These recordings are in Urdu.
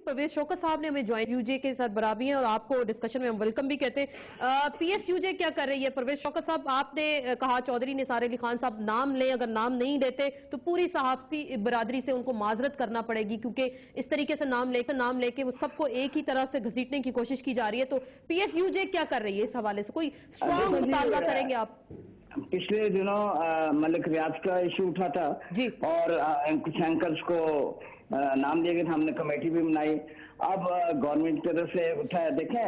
پرویز شوکت صاحب نے ہمیں جوائن یوجے کے ساتھ برابری ہیں اور آپ کو ڈسکشن میں ہم ویلکم بھی کہتے ہیں. پی ایف یو جے کیا کر رہی ہے؟ پرویز شوکت صاحب آپ نے کہا چودھری نثار علی خان صاحب نام لیں، اگر نام نہیں لیتے تو پوری صحافتی برادری سے ان کو معذرت کرنا پڑے گی، کیونکہ اس طریقے سے نام لے کے وہ سب کو ایک ہی طرح سے گھسیٹنے کی کوشش کی جا رہی ہے. تو پی ایف یو جے کیا کر رہی ہے اس حوالے سے؟ کوئی اسٹرانگ مطالبہ کریں گے آپ؟ پچھلے دنوں ملک ریاض کا ایشو اٹھا تھا جی اور کچھ اینکرز کو نام دیا گیا تھا، ہم نے کمیٹی بھی بنائی. اب گورنمنٹ کی طرف سے اٹھایا، دیکھیں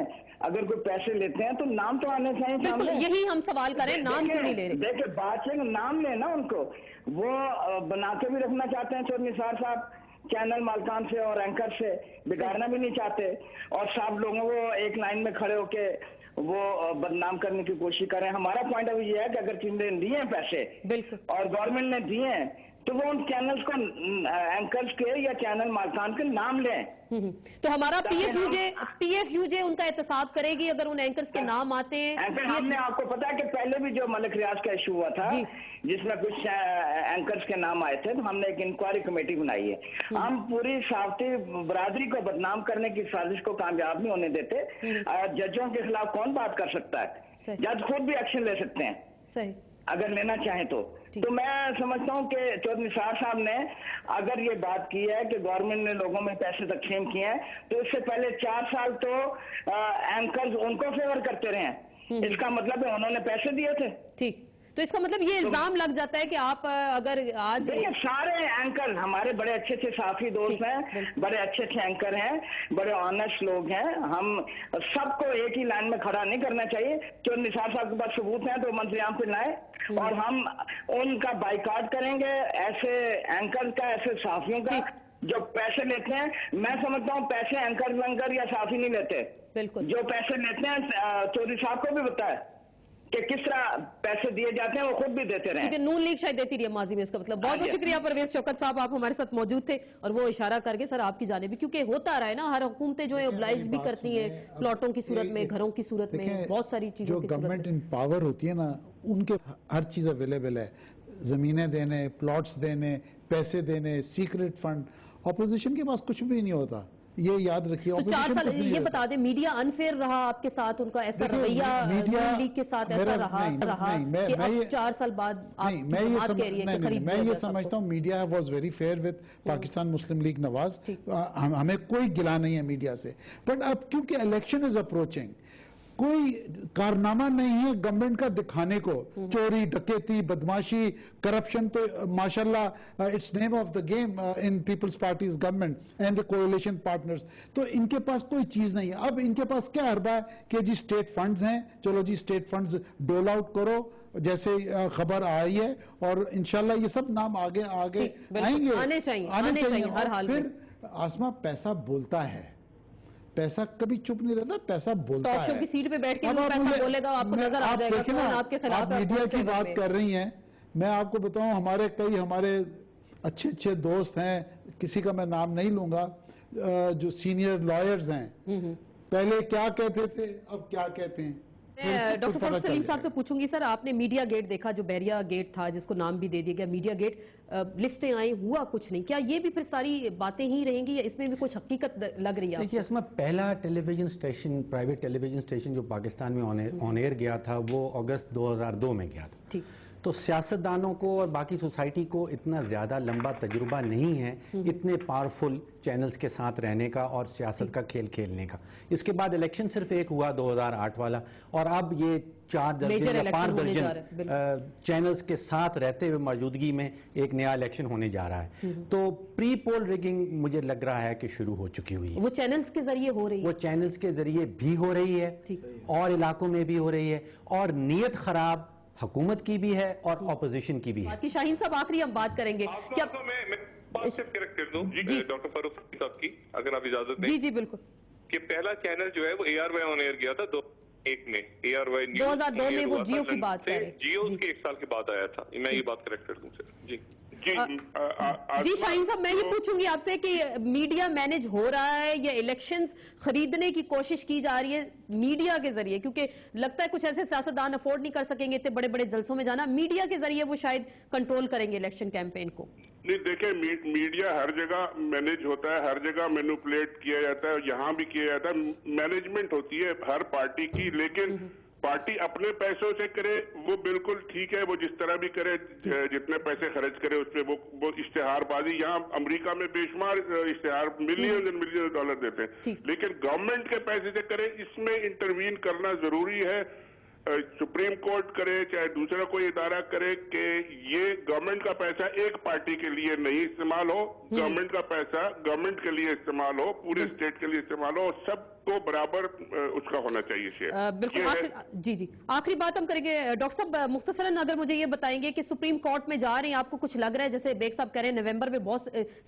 اگر کوئی پیسے لیتے ہیں تو نام تو آنے چاہیے بالکل، یہی ہم سوال کریں، نام کیوں نہیں لے رہے؟ دیکھیں بات ہے نام لینا، ان کو وہ بنا کے بھی رکھنا چاہتے ہیں چودھری نثار صاحب چینل مالکان سے اور اینکر سے، بگاڑنا بھی نہیں چاہتے، اور سب لوگوں کو ایک لائن میں کھڑے ہو کے وہ بدنام کرنے کی کوشش کریں. ہمارا پوائنٹ آف ویو یہ ہے کہ اگر چیزیں دیے ہیں پیسے اور گورنمنٹ نے دیے ہیں تو وہ ان چینلز کو اینکرز کے یا چینل مالکان کے نام لیں. تو ہمارا پی ایف یو جے ان کا احتساب کرے گی اگر ان اینکرز کے نام آتے ہیں؟ ہم نے آپ کو پتا ہے کہ پہلے بھی جو ملک ریاض کا ایشو ہوا تھا جس میں کچھ اینکرز کے نام آئے تھے، تو ہم نے ایک انکوائری کمیٹی بنائی ہے. ہم پوری صحافتی برادری کو بدنام کرنے کی سازش کو کامیاب نہیں ہونے دیتے. ججوں کے خلاف کون بات کر سکتا ہے؟ جج خود بھی ایکشن لے سکتے ہیں اگر لینا چاہیں تو میں سمجھتا ہوں کہ چودھری نثار صاحب نے اگر یہ بات کی ہے کہ گورنمنٹ نے لوگوں میں پیسے تقسیم کیے ہیں، تو اس سے پہلے 4 سال تو اینکرز ان کو فیور کرتے رہے ہیں. اس کا مطلب ہے انہوں نے پیسے دیے تھے. ٹھیک، تو اس کا مطلب یہ الزام لگ جاتا ہے کہ آپ اگر آج سارے اینکر ہمارے بڑے اچھے اچھے صحافی دوست ہیں، بڑے اچھے اچھے اینکر ہیں، بڑے آنیسٹ لوگ ہیں. ہم سب کو ایک ہی لائن میں کھڑا نہیں کرنا چاہیے. چودھری نثار صاحب کے پاس ثبوت ہیں تو منظر عام پہ لائیں اور ہم ان کا بائیکاٹ کریں گے، ایسے اینکر کا، ایسے صحافیوں کا جو پیسے لیتے ہیں. میں سمجھتا ہوں پیسے اینکر یا صحافی نہیں لیتے. جو پیسے لیتے ہیں چودھری صاحب کو بھی پتا ہے کہ کس طرح پیسے دیے جاتے ہیں، وہ خود بھی دیتے رہے. کیونکہ نون لیگ شاید دیتی رہی ہے ماضی میں، اس کا مطلب. بہت بہت شکریہ پرویز شوکت صاحب، آپ ہمارے ساتھ موجود تھے اور وہ اشارہ کر کے سر آپ کی جانب بھی، کیونکہ ہوتا رہا ہے نا، ہر حکومتیں جو ہے اوبلائز بھی کرتی ہیں پلاٹوں کی صورت میں، گھروں کی صورت میں، بہت ساری چیزوں کی صورت میں. جو گورنمنٹ ان پاور ہوتی ہے نا، ان کے ہر چیز اویلیبل ہے، زمینیں دینے، پلاٹس دینے، پیسے دینے، سیکرٹ فنڈ. اپوزیشن کے پاس کچھ بھی نہیں ہوتا، یہ یاد رکھیے. تو 4 سال یہ بتا دیں، میڈیا انفیئر رہا آپ کے ساتھ، ان کا ایسا رویہ نون لیگ کے ساتھ ایسا رہا کہ اب 4 سال بعد آپ کی جماعت کہہ رہی ہے کہ خرید میں یہ سمجھتا ہوں media was very fair with Pakistan Muslim League Nawaz. ہمیں کوئی گلا نہیں ہے میڈیا سے، بٹ اب کیونکہ الیکشن از اپروچنگ، کوئی کارنامہ نہیں ہے گورنمنٹ کا دکھانے کو. چوری، ڈکیتی، بدماشی، کرپشن تو ماشاءاللہ it's name of the game in people's parties government and the coalition partners. تو ان کے پاس کوئی چیز نہیں ہے. اب ان کے پاس کیا حربہ ہے کہ جی اسٹیٹ فنڈز ہیں، چلو جی اسٹیٹ فنڈز ڈول آؤٹ کرو، جیسے خبر آئی ہے، اور انشاءاللہ یہ سب نام آگے آئیں گے، آنے چاہیے ہر حال میں. پھر آسما پیسہ بولتا ہے، پیسہ کبھی چپ نہیں رہتا، پیسہ بولتا ہے. ٹاک شو کی سیٹ پہ بیٹھ کے پیسہ بولے گا، آپ کو نظر آ جائے گا کون آپ کے خلاف. آپ میڈیا کی بات کر رہی ہیں، میں آپ کو بتاؤں ہمارے اچھے اچھے دوست ہیں، کسی کا میں نام نہیں لوں گا، جو سینئر لائرز ہیں، پہلے کیا کہتے تھے اب کیا کہتے ہیں. ڈاکٹر فاروق سلیم صاحب سے پوچھوں گی، سر آپ نے میڈیا گیٹ دیکھا جو بحریہ گیٹ تھا، جس کو نام بھی دے دیا گیا میڈیا گیٹ، لسٹیں آئیں، ہوا کچھ نہیں. کیا یہ بھی پھر ساری باتیں ہی رہیں گی یا اس میں بھی کچھ حقیقت لگ رہی ہے؟ دیکھیے اسما، پہلا ٹیلی ویژن اسٹیشن، پرائیویٹ ٹیلی ویژن اسٹیشن جو پاکستان میں آن ایئر گیا تھا وہ اگست 2002 میں گیا تھا. تو سیاستدانوں کو اور باقی سوسائٹی کو اتنا زیادہ لمبا تجربہ نہیں ہے اتنے پاورفل چینلز کے ساتھ رہنے کا اور سیاست کا کھیل کھیلنے کا. اس کے بعد الیکشن صرف ایک ہوا 2008 والا، اور اب یہ 4 درجن یا 5 درجن چینلز کے ساتھ رہتے ہوئے موجودگی میں ایک نیا الیکشن ہونے جا رہا ہے. تو پری پول ریگنگ مجھے لگ رہا ہے کہ شروع ہو چکی ہوئی ہے. وہ چینلز کے ذریعے ہو رہی ہے، وہ چینلز کے ذریعے بھی ہو رہی ہے اور علاقوں میں بھی ہو رہی ہے، اور نیت خراب حکومت کی بھی ہے اور اپوزیشن کی بھی ہے. شاہین صاحب آخری ہم بات کریں گے. میں بات صرف کریکٹ کر دوں ڈاکٹر فاروق صاحب کی، اگر آپ اجازت دیں. جی بالکل. کہ پہلا چینل جو ہے وہ اے آر وائی آن ایئر گیا تھا 2001 میں، اے آر وائی 2002 میں وہ جیو کی بات کریں، جیو کے 1 سال کے بعد آیا تھا. میں یہ بات کریکٹ کر دوں سر. جی شاہین صاحب، میں یہ پوچھوں گی آپ سے کہ میڈیا مینج ہو رہا ہے یا الیکشنز خریدنے کی کوشش کی جا رہی ہے میڈیا کے ذریعے؟ کیونکہ لگتا ہے کچھ ایسے سیاستدان افورڈ نہیں کر سکیں گے اتنے بڑے بڑے جلسوں میں جانا، میڈیا کے ذریعے وہ شاید کنٹرول کریں گے الیکشن کیمپین کو. نہیں دیکھیں میڈیا ہر جگہ مینج ہوتا ہے, ہر جگہ مینوپولیٹ کیا جاتا ہے, یہاں بھی کیا جاتا ہے, مینجمنٹ ہوتی ہے ہر پارٹی کی, لیکن پارٹی اپنے پیسوں سے کرے وہ بالکل ٹھیک ہے, وہ جس طرح بھی کرے, جتنے پیسے خرچ کرے اس پہ وہ اشتہار بازی. یہاں امریکہ میں بے شمار اشتہار ملین ملین ڈالر دیتے ہیں, لیکن گورنمنٹ کے پیسے سے کرے, اس میں انٹروین کرنا ضروری ہے. سپریم کورٹ کرے چاہے دوسرا کوئی ادارہ کرے کہ یہ گورنمنٹ کا پیسہ ایک پارٹی کے لیے نہیں استعمال ہو, گورنمنٹ کا پیسہ گورنمنٹ کے لیے استعمال ہو, پورے اسٹیٹ کے لیے استعمال ہو, اور سب کو برابر اس کا ہونا چاہیے شیئر. بالکل. جی آخری بات ہم کریں گے ڈاکٹر صاحب, مختصراً اگر مجھے یہ بتائیں گے کہ سپریم کورٹ میں جا رہے ہیں, آپ کو کچھ لگ رہا ہے جیسے بیگ صاحب کہہ رہے ہیں نومبر میں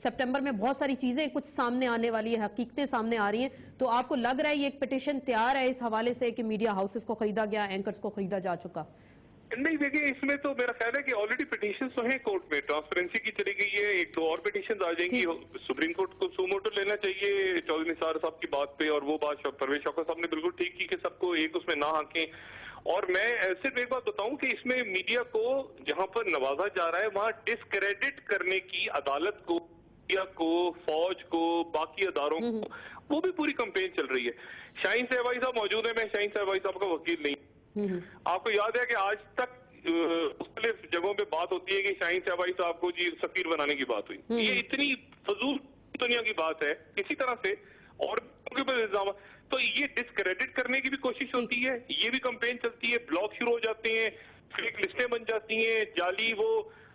سپٹمبر میں بہت ساری چیزیں کچھ سامنے آنے والی ہیں, حقیقتیں سامنے آ رہی ہیں, تو آپ کو لگ رہا ہے یہ ایک پٹیشن تیار ہے اس حوالے سے کہ میڈیا ہاؤسز کو خریدا گیا, اینکرز کو خریدا جا چکا؟ نہیں دیکھیں, اس میں تو میرا خیال ہے کہ آلریڈی پٹیشنز تو ہیں کورٹ میں, ٹرانسپیرنسی کی چلی گئی ہے, ایک دو اور پٹیشنز آ جائیں گی. سپریم کورٹ کو سوموٹو لینا چاہیے چودھری نثار صاحب کی بات پہ, اور وہ بات پرویز شوکت صاحب نے بالکل ٹھیک کی کہ سب کو ایک اس میں نہ ہانکیں. اور میں صرف ایک بات بتاؤں کہ اس میں میڈیا کو جہاں پر نوازا جا رہا ہے وہاں ڈسکریڈٹ کرنے کی عدالت کو, میڈیا کو, فوج کو, باقی اداروں کو, وہ بھی پوری کمپین چل رہی ہے. شاہین صاحبائی صاحب موجود ہیں, میں شاہین صاحبائی صاحب کا وکیل نہیں. آپ کو یاد ہے کہ آج تک مختلف جگہوں پہ بات ہوتی ہے کہ شاہین صاحبائی صاحب کو جی سفیر بنانے کی بات ہوئی. یہ اتنی فضول دنیا کی بات ہے کسی طرح سے, اور الزام, تو یہ ڈسکریڈٹ کرنے کی بھی کوشش ہوتی ہے, یہ بھی کمپین چلتی ہے, بلاگ شروع ہو جاتے ہیں, فیک لسٹیں بن جاتی ہیں, جعلی وہ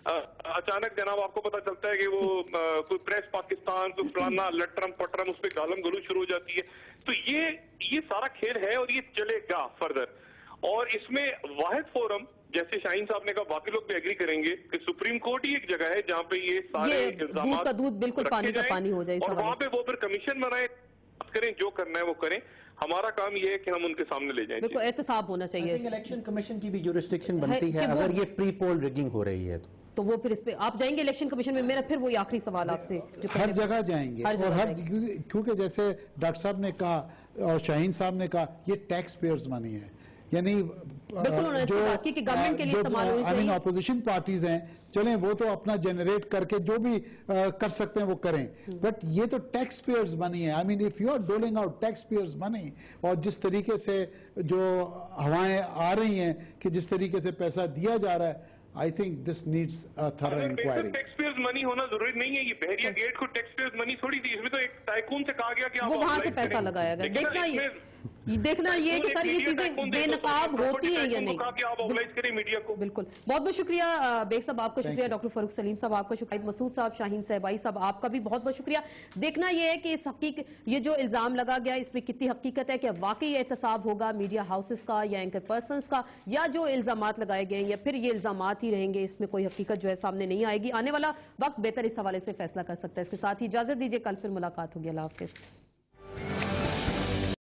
اچانک جناب آپ کو پتا چلتا ہے کہ وہ کوئی پریس پاکستان, کوئی فلانا لٹرم پٹرم, اس پہ گالم گلو شروع ہو جاتی ہے. تو یہ سارا کھیل ہے اور یہ چلے گا فردر. اور اس میں واحد فورم جیسے شاہین صاحب نے کہا, باقی لوگ بھی ایگری کریں گے کہ سپریم کورٹ ہی ایک جگہ ہے جہاں پہ یہ سارے الزامات دودھ بالکل پانی کا پانی ہو جائے, اور وہاں پہ وہ پھر کمیشن بنائے, کریں جو کرنا ہے وہ کریں. ہمارا کام یہ ہے کہ ہم ان کے سامنے لے جائیں. بالکل احتساب ہونا چاہیے. الیکشن کمیشن کی بھی جورسڈکشن بنتی ہے اگر یہ پری پول ریگنگ ہو رہی ہے تو وہ پھر اس پہ آپ جائیں گے الیکشن کمیشن میں. میرا پھر وہی آخری سوال آپ سے, ہر جگہ جائیں گے, اور کیونکہ جیسے ڈاکٹر صاحب نے کہا اور شاہین صاحب نے کہا, یہ ٹیکس پیئرز منی ہے, یعنی جو اپوزیشن پارٹیز ہیں چلیں وہ تو اپنا جنریٹ کر کے جو بھی کر سکتے ہیں وہ کریں, بٹ یہ تو ٹیکس پیئرز منی ہے. I mean if you are doling out taxpayers money, اور جس طریقے سے جو ہوائیں آ رہی ہیں کہ جس طریقے سے پیسہ دیا جا رہا ہے, I think this needs a thorough inquiry. Taxpayers money ہونا ضروری نہیں ہے, یہ بحریہ گیٹ کو ٹیکس پیئرز منی تھوڑی تھی, اس میں تو ایک ٹائکون سے کہا گیا کہ وہ وہاں سے پیسہ لگایا گیا. دیکھنا یہ کہ سر یہ چیزیں بے نقاب ہوتی ہیں یا نہیں. بالکل. بہت بہت شکریہ بیگ صاحب, آپ کا شکریہ. ڈاکٹر فاروق سلیم صاحب آپ کا شکریہ, مسعود صاحب, شاہین صاحبائی صاحب آپ کا بھی بہت بہت شکریہ. دیکھنا یہ ہے کہ اس یہ جو الزام لگا گیا اس میں کتنی حقیقت ہے, کہ واقعی احتساب ہوگا میڈیا ہاؤسز کا یا اینکر پرسنز کا, یا جو الزامات لگائے گئے ہیں, یا پھر یہ الزامات ہی رہیں گے, اس میں کوئی حقیقت جو ہے سامنے نہیں آئے گی. آنے والا وقت بہتر اس حوالے سے فیصلہ کر سکتا ہے. اس کے ساتھ ہی اجازت دیجیے, کل پھر ملاقات ہوگی. اللہ حافظ.